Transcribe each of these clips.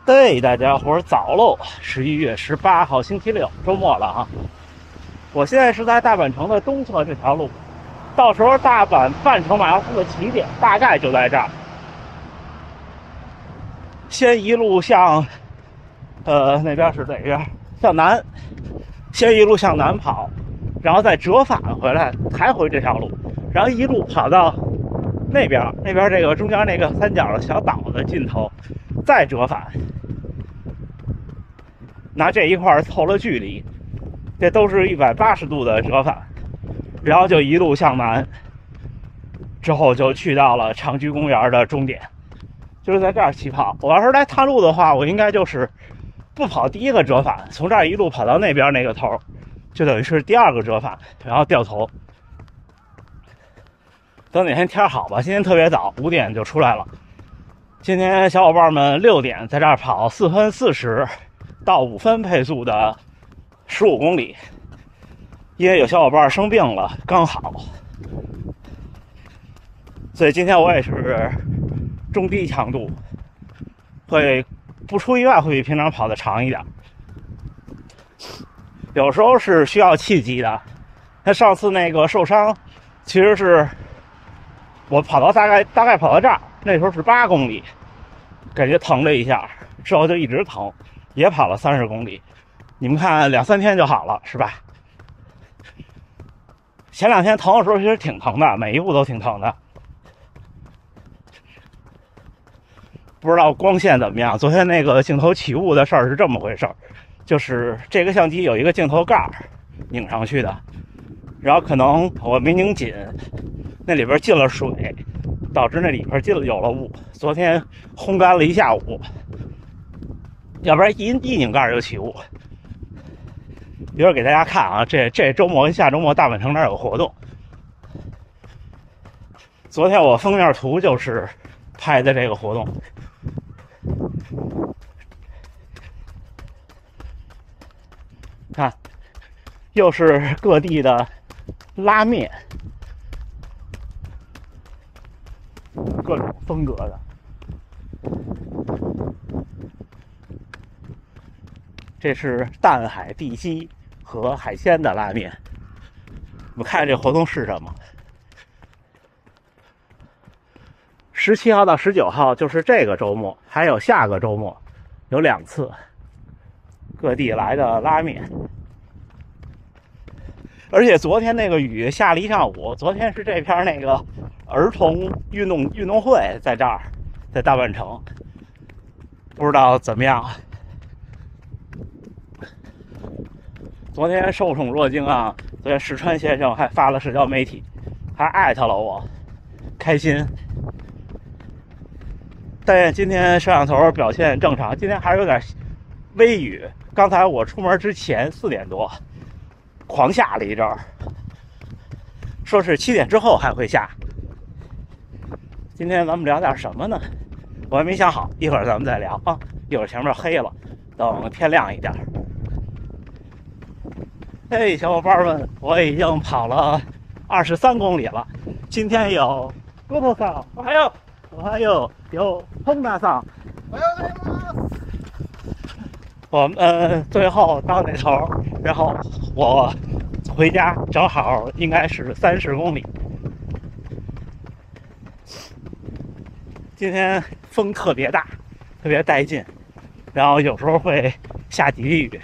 对，大家伙儿早喽！11月18号星期六，周末了啊！我现在是在大阪城的东侧这条路，到时候大阪半程马拉松的起点大概就在这儿。先一路向，那边是哪边？向南，先一路向南跑，然后再折返回来，还回这条路，然后一路跑到那边这个中间那个三角的小岛的尽头，再折返。拿这一块凑了距离，这都是180度的折返，然后就一路向南，之后就去到了长居公园的终点，就是在这儿起跑。我要是来探路的话，我应该就是不跑第一个折返，从这儿一路跑到那边那个头，就等于是第二个折返，然后掉头。等哪天天好吧，今天特别早，5点就出来了。今天小伙伴们6点在这儿跑4分40到5分配速的15公里，因为有小伙伴生病了，刚好，所以今天我也是中低强度，会不出意外会比平常跑的长一点。有时候是需要契机的，那上次那个受伤，其实是我跑到大概跑到这儿，那时候是8公里，感觉疼了一下，之后就一直疼。也跑了30公里，你们看2、3天就好了，是吧？前2天疼的时候其实挺疼的，每一步都挺疼的。不知道光线怎么样？昨天那个镜头起雾的事儿是这么回事儿，就是这个相机有一个镜头盖拧上去的，然后可能我没拧紧，那里边进了水，导致那里边有了雾。昨天烘干了一下午。要不然一拧盖就起雾。一会儿给大家看啊，这周末跟下周末大阪城那儿有活动。昨天我封面图就是拍的这个活动。看，又是各地的拉面，各种风格的。这是淡海地鸡和海鲜的拉面。我们看这活动是什么？17号到19号就是这个周末，还有下个周末有2次，各地来的拉面。而且昨天那个雨下了一上午，昨天是这片那个儿童运动会在这儿，在大阪城，不知道怎么样。昨天受宠若惊啊！昨天石川先生还发了社交媒体，还艾特了我，开心。但今天摄像头表现正常，今天还是有点微雨。刚才我出门之前4点多，狂下了一阵儿，说是7点之后还会下。今天咱们聊点什么呢？我还没想好，一会儿咱们再聊啊。一会儿前面黑了，等天亮一点。嘿，小伙伴们，我已经跑了23公里了。今天有多多桑，还有彭大桑，我们最后到那头，然后我回家正好应该是30公里。今天风特别大，特别带劲，然后有时候会下几滴雨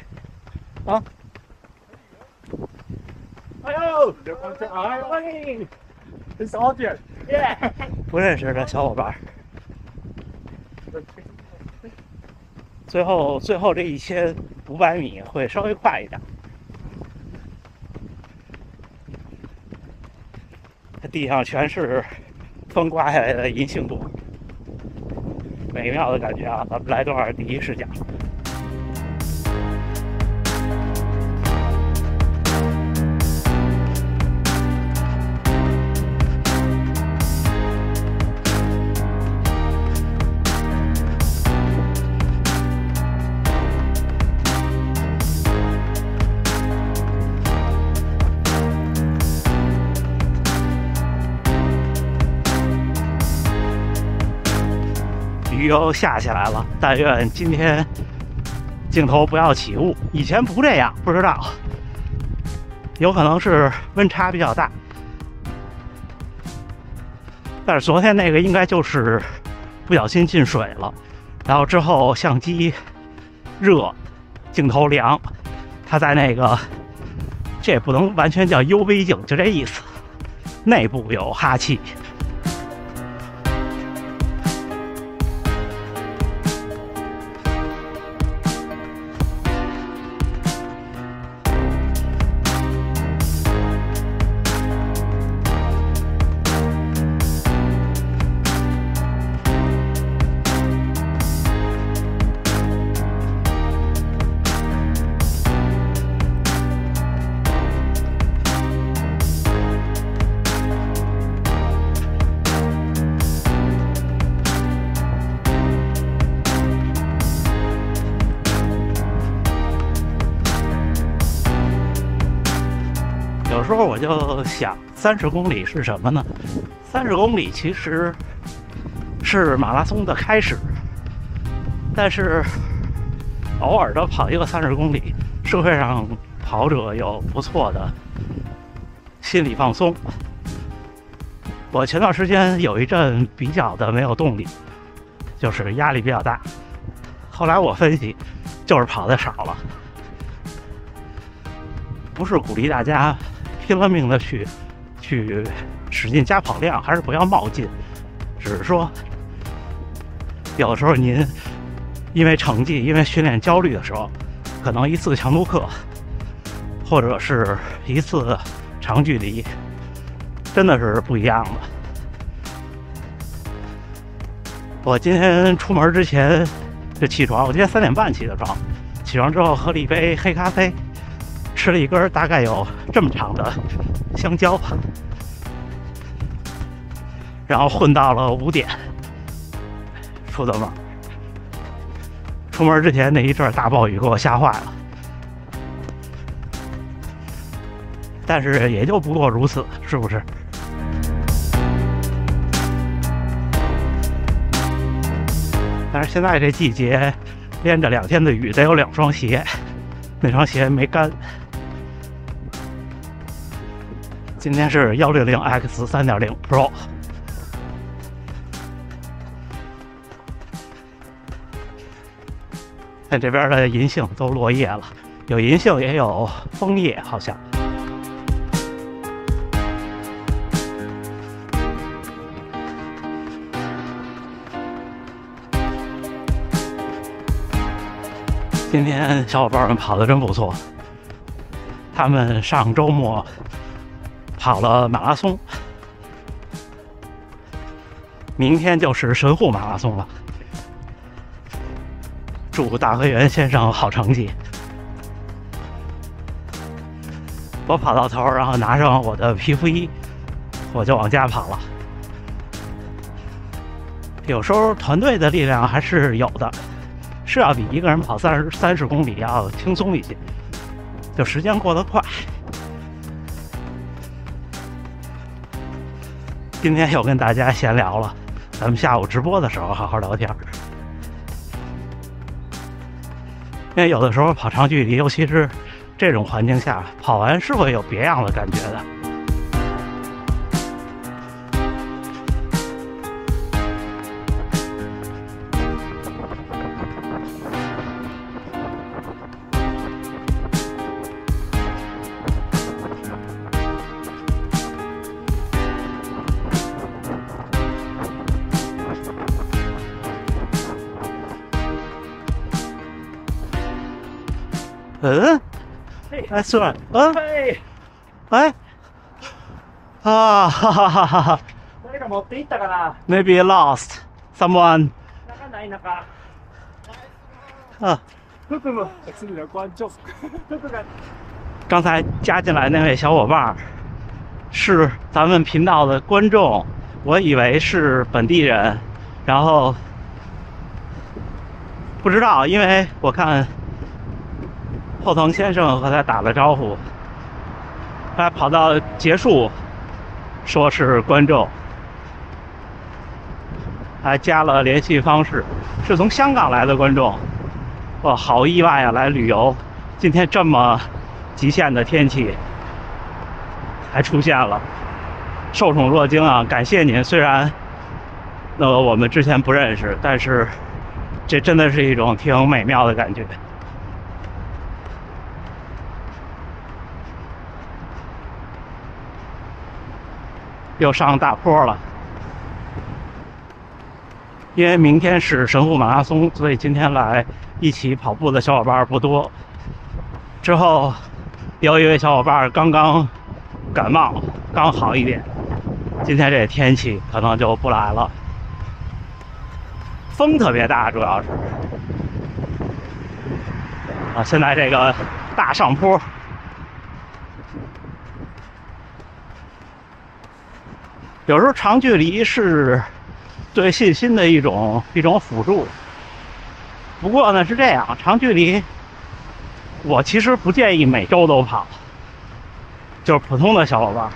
啊。小姐，不认识的小伙伴。最后这1500米会稍微快一点。地上全是风刮下来的银杏朵，美妙的感觉啊！咱们来段第一视角。雨又下起来了，但愿今天镜头不要起雾。以前不这样，不知道，有可能是温差比较大。但是昨天那个应该就是不小心进水了，然后之后相机热，镜头凉，它在那个这也不能完全叫 UV 镜，就这意思，内部有哈气。有时候我就想，30公里是什么呢？30公里其实是马拉松的开始，但是偶尔的跑一个30公里，是会让跑者有不错的心理放松。我前段时间有一阵比较的没有动力，就是压力比较大。后来我分析，就是跑的少了，不是鼓励大家拼了命的去使劲加跑量，还是不要冒进。只是说，有的时候您因为成绩、因为训练焦虑的时候，可能一次强度课，或者是一次长距离，真的是不一样的。我今天出门之前就起床，我今天3点半起的床，起床之后喝了一杯黑咖啡，吃了一根大概有这么长的香蕉，然后混到了5点出的门。出门之前那一阵大暴雨给我吓坏了，但是也就不过如此，是不是？但是现在这季节，连着2天的雨，得有2双鞋，那双鞋没干。今天是160X 3.0 Pro。看这边的银杏都落叶了，有银杏也有枫叶，好像。今天小伙伴们跑得真不错，他们上周末跑了马拉松，明天就是神户马拉松了。祝大河原先生好成绩！我跑到头，然后拿上我的皮肤衣，我就往家跑了。有时候团队的力量还是有的，是要比一个人跑30公里要轻松一些，就时间过得快。今天又跟大家闲聊了，咱们下午直播的时候好好聊天。因为有的时候跑长距离，尤其是这种环境下，跑完是会有别样的感觉的。哎，是吧？哎，啊，哈哈哈哈哈。誰が持って行ったかな。Maybe lost someone。中ない中。啊，服務是的观众，服が。刚才加进来那位小伙伴是咱们频道的观众，我以为是本地人，然后不知道，因为我看后藤先生和他打了招呼，他跑到结束说是观众，还加了联系方式，是从香港来的观众。哇，好意外啊！来旅游，今天这么极限的天气还出现了，受宠若惊啊！感谢您，虽然我们之前不认识，但是这真的是一种挺美妙的感觉。又上大坡了。因为明天是神户马拉松，所以今天来一起跑步的小伙伴不多。之后有一位小伙伴刚刚感冒，刚好一点，今天这天气可能就不来了。风特别大，主要是啊，现在这个大上坡，有时候长距离是对信心的一种辅助。不过呢是这样，长距离我其实不建议每周都跑，就是普通的小伙伴。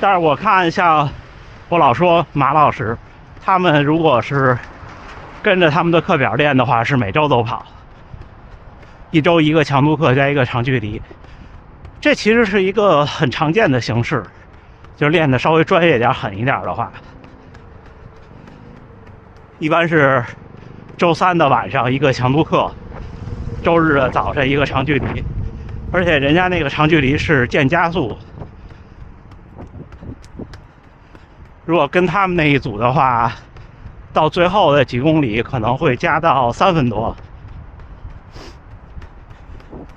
但是我看像我老说马老师，他们如果是跟着他们的课表练的话，是每周都跑，一周一个强度课加一个长距离。这其实是一个很常见的形式，就是练的稍微专业点、狠一点的话，一般是周三的晚上一个强度课，周日的早晨一个长距离，而且人家那个长距离是渐加速。如果跟他们那一组的话，到最后的几公里可能会加到3分多。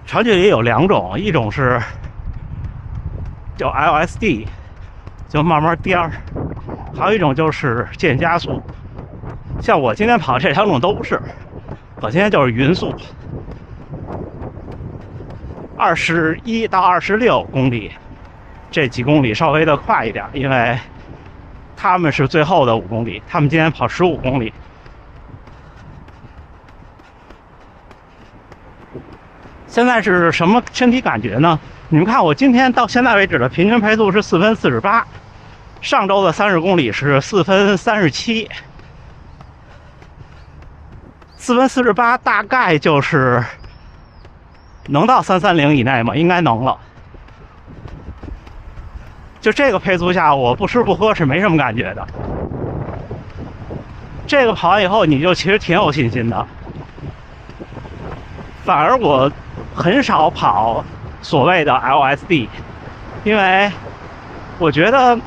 长距离有2种，一种是叫 LSD， 就慢慢颠儿，还有一种就是渐加速。像我今天跑这2种都不是，我今天就是匀速，21到26公里，这几公里稍微的快一点，因为他们是最后的5公里，他们今天跑15公里。现在是什么身体感觉呢？你们看我今天到现在为止的平均配速是4分48，上周的30公里是4分37。4分48大概就是能到330以内吗？应该能了。就这个配速下，我不吃不喝是没什么感觉的。这个跑完以后，你就其实挺有信心的。反而我很少跑所谓的 LSD， 因为我觉得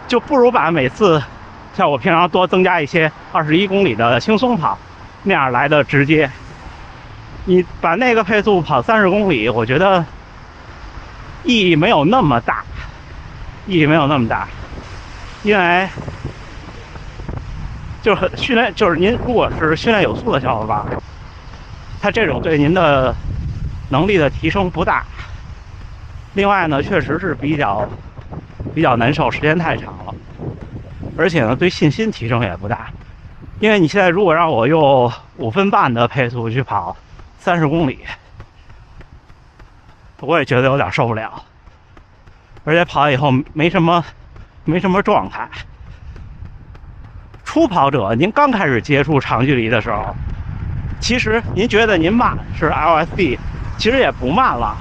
就不如把每次像我平常多增加一些21公里的轻松跑，那样来的直接。你把那个配速跑30公里，我觉得意义没有那么大，因为就是训练，就是您如果是训练有素的小伙伴，他这种对您的能力的提升不大。另外呢，确实是比较难受，时间太长了，而且呢，对信心提升也不大。因为你现在如果让我用5分半的配速去跑30公里，我也觉得有点受不了，而且跑以后没什么状态。初跑者，您刚开始接触长距离的时候，其实您觉得您慢是 LSD， 其实也不慢了。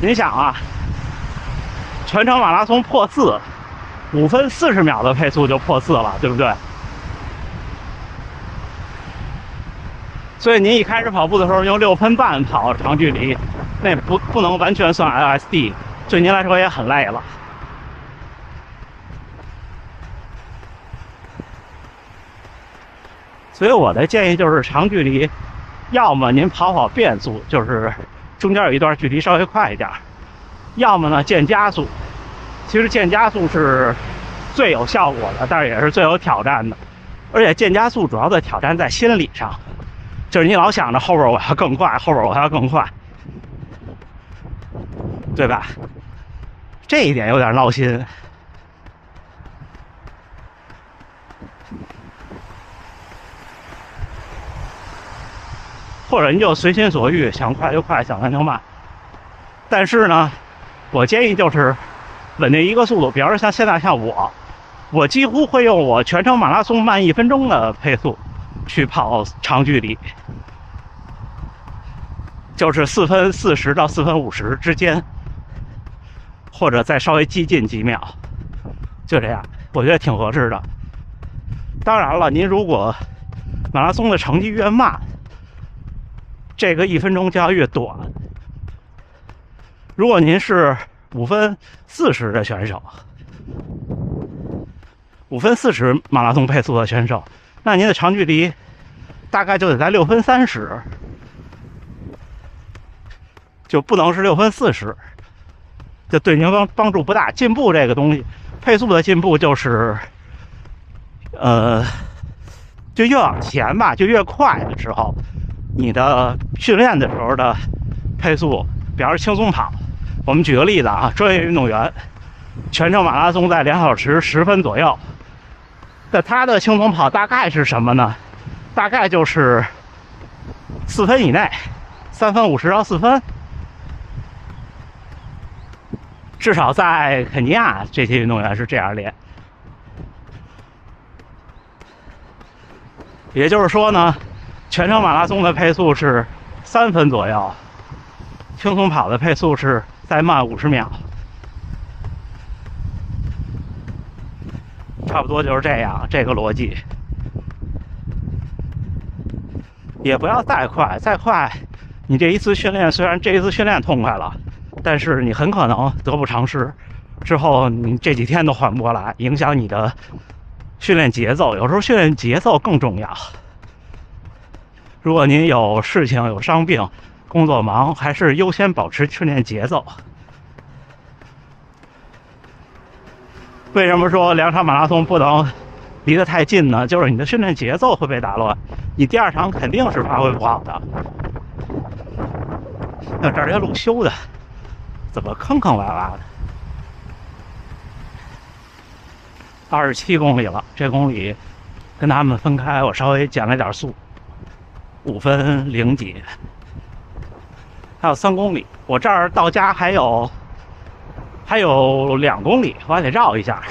您想啊，全程马拉松破4，5分40秒的配速就破4了，对不对？所以您一开始跑步的时候用6分半跑长距离，那不能完全算 LSD， 对您来说也很累了。所以我的建议就是长距离，要么您跑变速，就是中间有一段距离稍微快一点，要么呢渐加速。其实渐加速是最有效果的，但是也是最有挑战的。而且渐加速主要的挑战在心理上，就是你老想着后边我要更快，后边我要更快，对吧？这一点有点闹心。或者您就随心所欲，想快就快，想慢就慢。但是呢，我建议就是稳定一个速度。比方说像现在像我我几乎会用我全程马拉松慢1分钟的配速去跑长距离，就是4分40到4分50之间，或者再稍微激进几秒，就这样，我觉得挺合适的。当然了，您如果马拉松的成绩越慢，这个1分钟就要越短。如果您是5分40的选手，5分40马拉松配速的选手，那您的长距离大概就得在6分30，就不能是6分40，就对您帮助不大。进步这个东西，配速的进步就是，就越往前吧，就越快的时候，你的训练的时候的配速，比方说轻松跑，我们举个例子啊，专业运动员全程马拉松在2小时10分左右，那他的轻松跑大概是什么呢？大概就是4分以内，3分50到4分。至少在肯尼亚，这些运动员是这样练。也就是说呢，全程马拉松的配速是3分左右，轻松跑的配速是再慢50秒，差不多就是这样，这个逻辑。也不要再快，再快，你这一次训练虽然这一次训练痛快了，但是你很可能得不偿失，之后你这几天都缓不过来，影响你的训练节奏。有时候训练节奏更重要。如果您有事情、有伤病、工作忙，还是优先保持训练节奏。为什么说2场马拉松不能离得太近呢？就是你的训练节奏会被打乱，你第2场肯定是发挥不好的。那这儿这路修的怎么坑坑洼洼的？27公里了，这公里跟他们分开，我稍微减了点速，5分0几，还有3公里。我这儿到家还有2公里，我还得绕一下。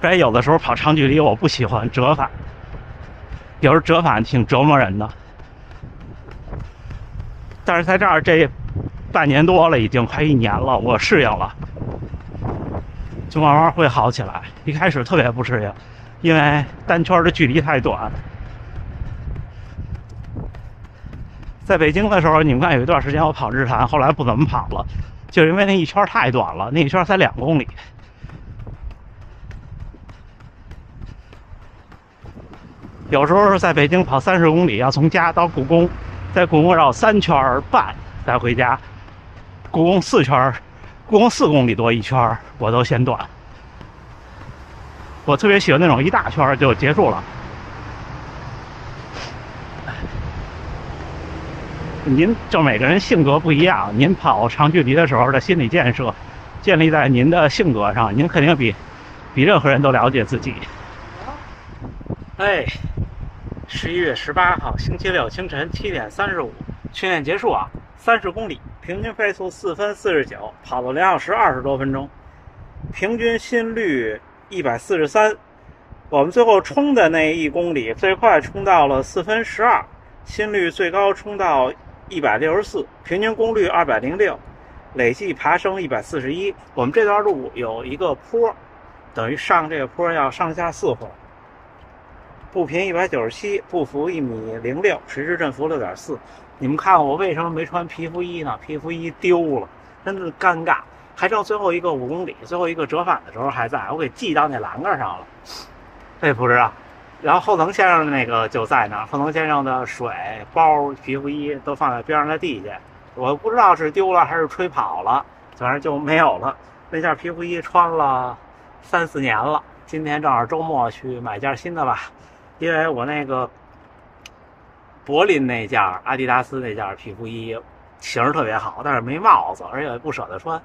所以有的时候跑长距离，我不喜欢折返，有时候折返挺折磨人的。但是在这儿这半年多了，已经快1年了，我适应了，就慢慢会好起来。一开始特别不适应，因为单圈的距离太短。在北京的时候，你们看有一段时间我跑日坛，后来不怎么跑了，就是因为那一圈太短了，那一圈才2公里。有时候在北京跑30公里，要从家到故宫，在故宫绕3圈半再回家。故宫4圈，故宫4公里多一圈，我都嫌短。我特别喜欢那种一大圈就结束了。您就每个人性格不一样，您跑长距离的时候的心理建设，建立在您的性格上，您肯定比任何人都了解自己。哎，11月18号星期六清晨7点35，训练结束啊，30公里，平均配速4分49，跑了2小时20多分钟，平均心率143。我们最后冲的那1公里，最快冲到了4分12，心率最高冲到164，平均功率206，累计爬升141。我们这段路有一个坡，等于上这个坡要上下4回。步频197，步幅1.06米，垂直振幅6.4。你们看我为什么没穿皮肤衣呢？皮肤衣丢了，真的尴尬。还剩最后一个5公里，最后一个折返的时候还在，我给系到那栏杆上了，这不知道。然后后藤先生的那个就在那儿，后藤先生的水包、皮肤衣都放在边上的地下，我不知道是丢了还是吹跑了，反正就没有了。那件皮肤衣穿了3、4年了，今天正好周末去买件新的吧。因为我那个柏林那件阿迪达斯那件皮肤衣型特别好，但是没帽子，而且也不舍得穿，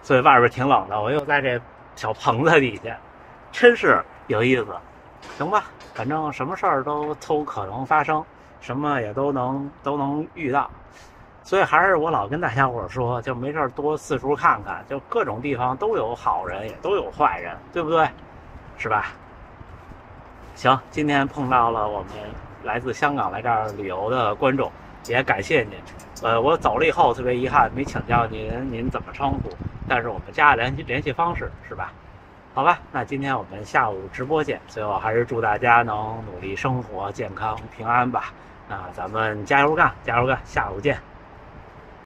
所以外边挺冷的。我又在这小棚子底下，真是有意思。行吧，反正什么事儿都可能发生，什么也都能遇到。所以还是我老跟大家伙说，就没事多四处看看，就各种地方都有好人，也都有坏人，对不对？是吧？行，今天碰到了我们来自香港来这儿旅游的观众，也感谢您。我走了以后特别遗憾没请教您怎么称呼，但是我们加联系方式是吧？好吧，那今天我们下午直播见。最后还是祝大家能努力生活、健康、平安吧。那咱们加油干，加油干，下午见。